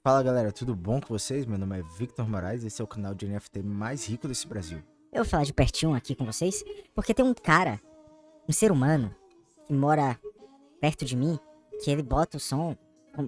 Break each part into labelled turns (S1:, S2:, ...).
S1: Fala galera, tudo bom com vocês? Meu nome é Victor Moraes, esse é o canal de NFT mais rico desse Brasil.
S2: Eu vou falar de pertinho aqui com vocês, porque tem um cara, um ser humano, que mora perto de mim, que ele bota o som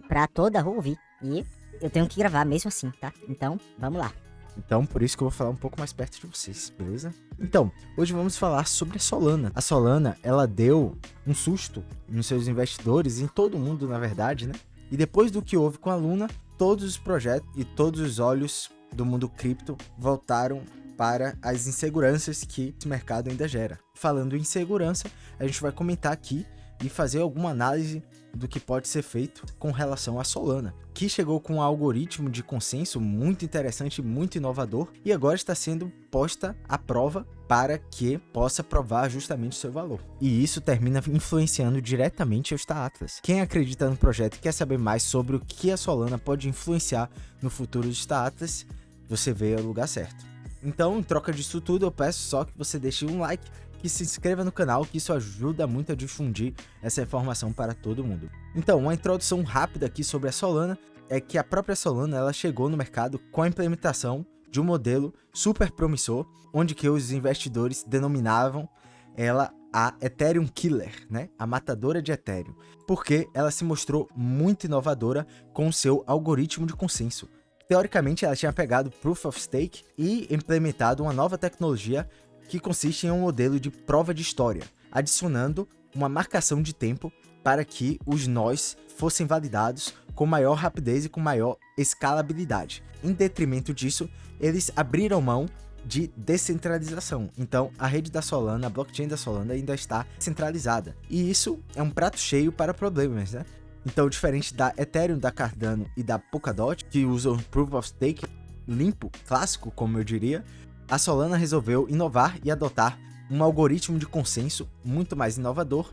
S2: pra toda a rua ouvir. E eu tenho que gravar mesmo assim, tá? Então, vamos lá.
S1: Então, por isso que eu vou falar um pouco mais perto de vocês, beleza? Então, hoje vamos falar sobre a Solana. A Solana, ela deu um susto nos seus investidores, em todo mundo, na verdade, né? E depois do que houve com a Luna, todos os projetos e todos os olhos do mundo cripto voltaram para as inseguranças que esse mercado ainda gera. Falando em segurança, a gente vai comentar aqui e fazer alguma análise do que pode ser feito com relação à Solana, que chegou com um algoritmo de consenso muito interessante, muito inovador, e agora está sendo posta à prova para que possa provar justamente o seu valor. E isso termina influenciando diretamente o Star Atlas. Quem acredita no projeto e quer saber mais sobre o que a Solana pode influenciar no futuro do Star Atlas, você veio ao lugar certo. Então, em troca disso tudo, eu peço só que você deixe um like, que se inscreva no canal, que isso ajuda muito a difundir essa informação para todo mundo. Então, uma introdução rápida aqui sobre a Solana é que a própria Solana ela chegou no mercado com a implementação de um modelo super promissor, onde que os investidores denominavam ela a Ethereum Killer, né? A matadora de Ethereum, porque ela se mostrou muito inovadora com o seu algoritmo de consenso. Teoricamente, ela tinha pegado Proof of Stake e implementado uma nova tecnologia que consiste em um modelo de prova de história, adicionando uma marcação de tempo para que os nós fossem validados com maior rapidez e com maior escalabilidade. Em detrimento disso, eles abriram mão de descentralização. Então, a rede da Solana, a blockchain da Solana ainda está centralizada. E isso é um prato cheio para problemas, né? Então, diferente da Ethereum, da Cardano e da Polkadot, que usam Proof of Stake limpo, clássico, como eu diria, a Solana resolveu inovar e adotar um algoritmo de consenso muito mais inovador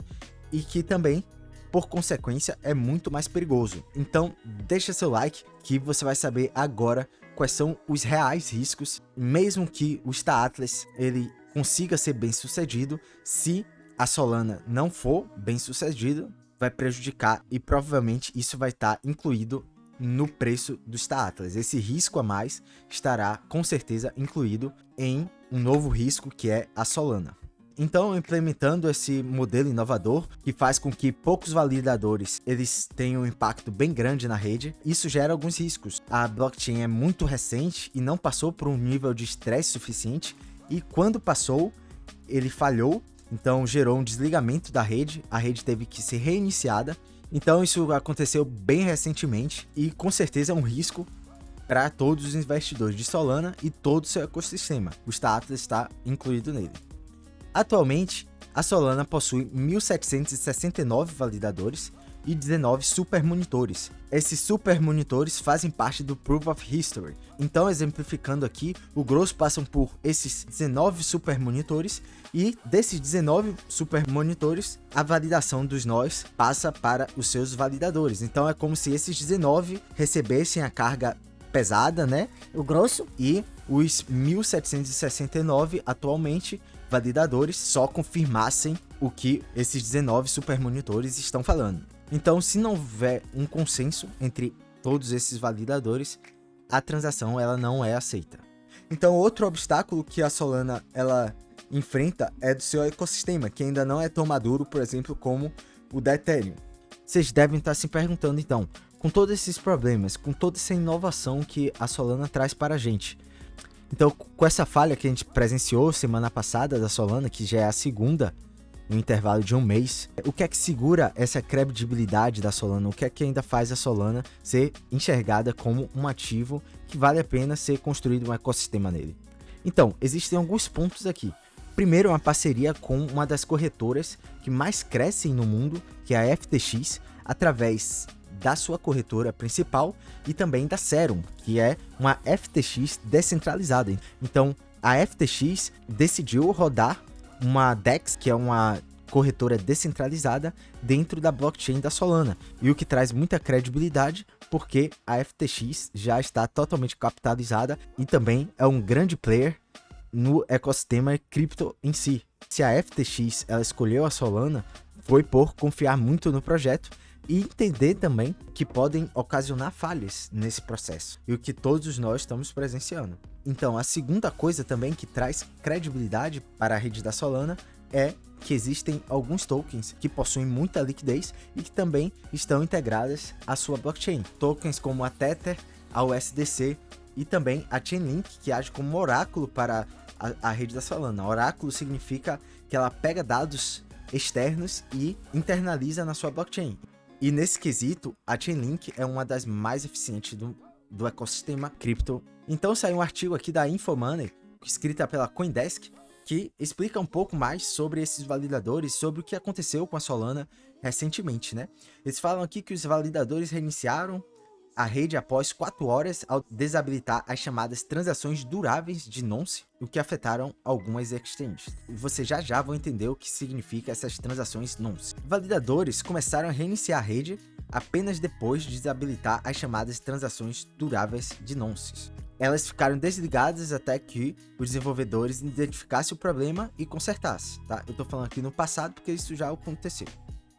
S1: e que também, por consequência, é muito mais perigoso. Então, deixa seu like que você vai saber agora quais são os reais riscos, mesmo que o Star Atlas ele consiga ser bem sucedido, se a Solana não for bem sucedido, vai prejudicar e provavelmente isso vai estar incluído no preço do Star Atlas. Esse risco a mais estará com certeza incluído em um novo risco que é a Solana. Então, implementando esse modelo inovador que faz com que poucos validadores eles tenham um impacto bem grande na rede, isso gera alguns riscos. A blockchain é muito recente e não passou por um nível de estresse suficiente, e quando passou, ele falhou, então gerou um desligamento da rede, a rede teve que ser reiniciada. Então isso aconteceu bem recentemente e com certeza é um risco para todos os investidores de Solana e todo o seu ecossistema. O Star Atlas está incluído nele. Atualmente, a Solana possui 1.769 validadores e 19 super monitores. Esses super monitores fazem parte do Proof of History. Então, exemplificando aqui, o grosso passam por esses 19 super monitores, e desses 19 super monitores, a validação dos nós passa para os seus validadores. Então é como se esses 19 recebessem a carga pesada, né?
S2: O grosso.
S1: E os 1.769 atualmente validadores só confirmassem o que esses 19 super monitores estão falando. Então, se não houver um consenso entre todos esses validadores, a transação ela não é aceita. Então, outro obstáculo que a Solana ela enfrenta é do seu ecossistema, que ainda não é tão maduro, por exemplo, como o da Ethereum. Vocês devem estar se perguntando, então, com todos esses problemas, com toda essa inovação que a Solana traz para a gente. Então, com essa falha que a gente presenciou semana passada da Solana, que já é a segunda no intervalo de um mês, o que é que segura essa credibilidade da Solana? O que é que ainda faz a Solana ser enxergada como um ativo que vale a pena ser construído um ecossistema nele? Então, existem alguns pontos aqui. Primeiro, uma parceria com uma das corretoras que mais crescem no mundo, que é a FTX, através da sua corretora principal e também da Serum, que é uma FTX descentralizada. Então, a FTX decidiu rodar uma DEX, que é uma corretora descentralizada, dentro da blockchain da Solana, e o que traz muita credibilidade, porque a FTX já está totalmente capitalizada e também é um grande player no ecossistema cripto em si. Se a FTX ela escolheu a Solana, foi por confiar muito no projeto e entender também que podem ocasionar falhas nesse processo, e o que todos nós estamos presenciando. Então, a segunda coisa também que traz credibilidade para a rede da Solana é que existem alguns tokens que possuem muita liquidez e que também estão integradas à sua blockchain. Tokens como a Tether, a USDC e também a Chainlink, que age como oráculo para a rede da Solana. Oráculo significa que ela pega dados externos e internaliza na sua blockchain. E nesse quesito, a Chainlink é uma das mais eficientes do ecossistema cripto. Então saiu um artigo aqui da Infomoney, escrita pela CoinDesk, que explica um pouco mais sobre esses validadores, sobre o que aconteceu com a Solana recentemente, né? Eles falam aqui que os validadores reiniciaram a rede após 4 horas ao desabilitar as chamadas transações duráveis de Nonce, o que afetaram algumas exchanges. Você já vai entender o que significa essas transações Nonce. Validadores começaram a reiniciar a rede apenas depois de desabilitar as chamadas transações duráveis de Nonce. Elas ficaram desligadas até que os desenvolvedores identificassem o problema e consertassem, tá? Eu tô falando aqui no passado porque isso já aconteceu.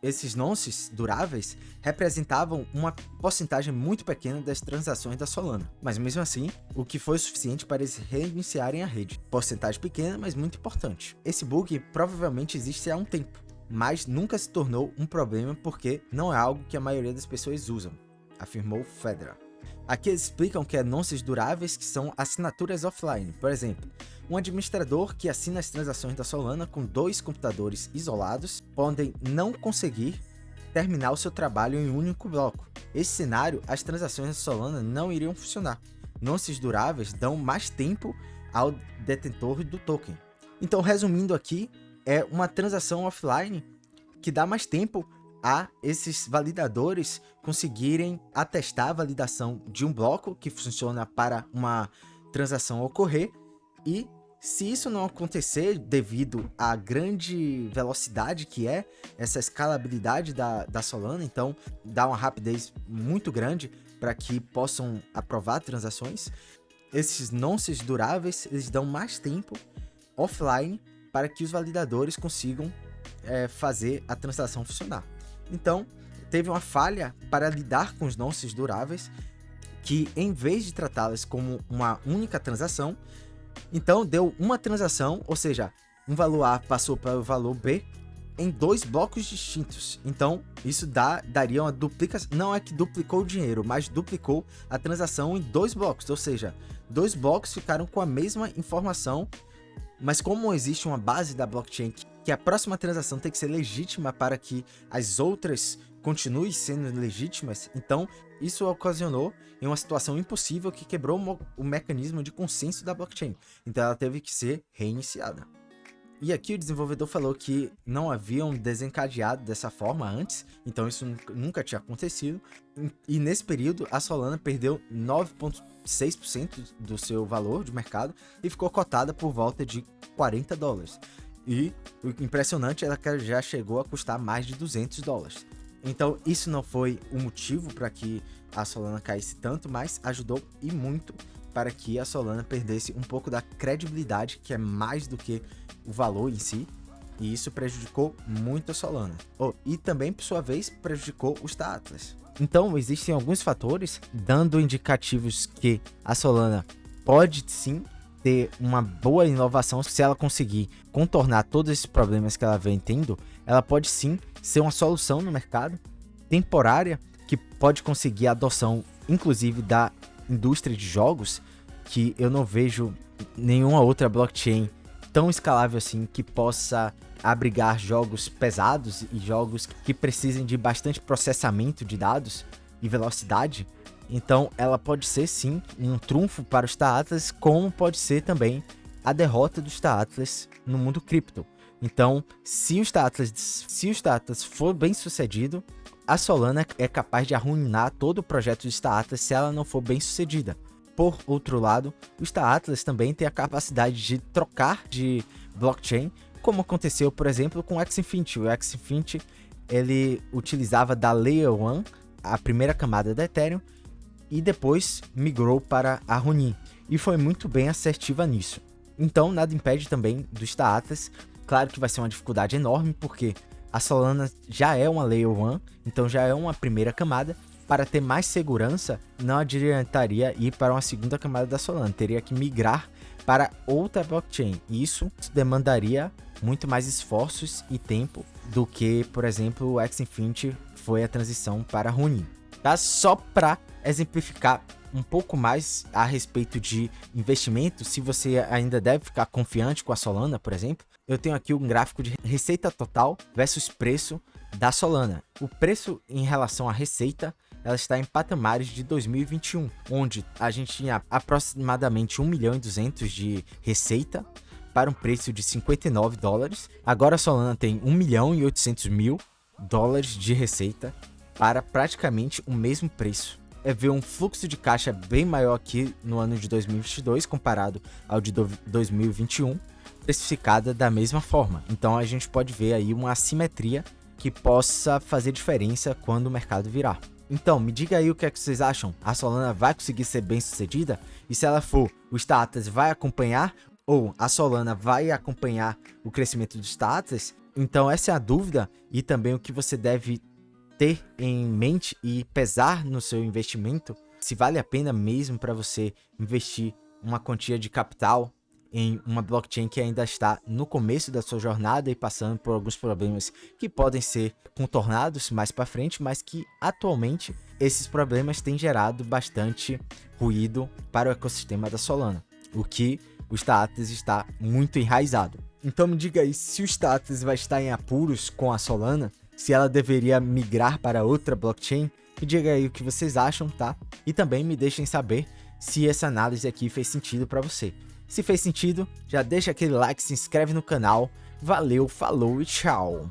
S1: Esses nonces duráveis representavam uma porcentagem muito pequena das transações da Solana, mas mesmo assim, o que foi suficiente para eles reiniciarem a rede. Porcentagem pequena, mas muito importante. Esse bug provavelmente existe há um tempo, mas nunca se tornou um problema porque não é algo que a maioria das pessoas usam, afirmou Fedra. Aqui eles explicam que nonces duráveis que são assinaturas offline. Por exemplo, um administrador que assina as transações da Solana com 2 computadores isolados podem não conseguir terminar o seu trabalho em um único bloco. Nesse cenário, as transações da Solana não iriam funcionar. Nonces duráveis dão mais tempo ao detentor do token. Então, resumindo aqui, é uma transação offline que dá mais tempo a esses validadores conseguirem atestar a validação de um bloco que funciona para uma transação ocorrer, e se isso não acontecer devido à grande velocidade que é essa escalabilidade da Solana, então dá uma rapidez muito grande para que possam aprovar transações, esses nonces duráveis eles dão mais tempo offline para que os validadores consigam fazer a transação funcionar. Então, teve uma falha para lidar com os nonces duráveis, que em vez de tratá-las como uma única transação, então deu uma transação, ou seja, um valor A passou para o valor B em 2 blocos distintos. Então, isso daria uma duplicação, não é que duplicou o dinheiro, mas duplicou a transação em 2 blocos, ou seja, 2 blocos ficaram com a mesma informação, mas como existe uma base da blockchain que a próxima transação tem que ser legítima para que as outras continuem sendo legítimas, então isso ocasionou em uma situação impossível que quebrou o mecanismo de consenso da blockchain. Então ela teve que ser reiniciada. E aqui o desenvolvedor falou que não haviam desencadeado dessa forma antes, então isso nunca tinha acontecido. E nesse período a Solana perdeu 9,6% do seu valor de mercado e ficou cotada por volta de $40. E o impressionante é que ela já chegou a custar mais de $200. Então isso não foi o motivo para que a Solana caísse tanto, mas ajudou e muito para que a Solana perdesse um pouco da credibilidade, que é mais do que o valor em si, e isso prejudicou muito a Solana. E também, por sua vez, prejudicou os Atlas. Então, existem alguns fatores dando indicativos que a Solana pode sim ter uma boa inovação. Se ela conseguir contornar todos esses problemas que ela vem tendo, ela pode sim ser uma solução no mercado temporária que pode conseguir a adoção, inclusive, da indústria de jogos, que eu não vejo nenhuma outra blockchain tão escalável assim que possa abrigar jogos pesados e jogos que precisem de bastante processamento de dados e velocidade. Então ela pode ser sim um trunfo para os Atlas, como pode ser também a derrota dos Atlas no mundo cripto. Então, se os Atlas for bem sucedido, a Solana é capaz de arruinar todo o projeto dos Atlas se ela não for bem sucedida. Por outro lado, os Atlas também têm a capacidade de trocar de blockchain, como aconteceu, por exemplo, com o X-Infinity. O X-Infinity ele utilizava da Layer 1, a primeira camada da Ethereum, e depois migrou para a Ronin, e foi muito bem assertiva nisso. Então, nada impede também dos Atlas. Claro que vai ser uma dificuldade enorme, porque a Solana já é uma Layer 1, então já é uma primeira camada. Para ter mais segurança, não adiantaria ir para uma segunda camada da Solana, teria que migrar para outra blockchain. E isso demandaria muito mais esforços e tempo do que, por exemplo, o Axie Infinity foi a transição para Ronin. Tá? Só para exemplificar um pouco mais a respeito de investimento, se você ainda deve ficar confiante com a Solana, por exemplo, eu tenho aqui um gráfico de receita total versus preço da Solana. O preço em relação à receita, ela está em patamares de 2021, onde a gente tinha aproximadamente 1.200.000 de receita para um preço de $59. Agora a Solana tem 1.800.000 de receita para praticamente o mesmo preço. É ver um fluxo de caixa bem maior aqui no ano de 2022 comparado ao de 2021, precificada da mesma forma. Então a gente pode ver aí uma assimetria que possa fazer diferença quando o mercado virar. Então, me diga aí o que é que vocês acham. A Solana vai conseguir ser bem sucedida? E se ela for, o Status vai acompanhar? Ou a Solana vai acompanhar o crescimento do Status? Então essa é a dúvida e também o que você deve ter em mente e pesar no seu investimento. Se vale a pena mesmo para você investir uma quantia de capital em uma blockchain que ainda está no começo da sua jornada e passando por alguns problemas que podem ser contornados mais para frente, mas que atualmente esses problemas têm gerado bastante ruído para o ecossistema da Solana, o que o Status está muito enraizado. Então me diga aí se o Status vai estar em apuros com a Solana, se ela deveria migrar para outra blockchain. Me diga aí o que vocês acham, tá? E também me deixem saber se essa análise aqui fez sentido para você. Se fez sentido, já deixa aquele like, se inscreve no canal. Valeu, falou e tchau!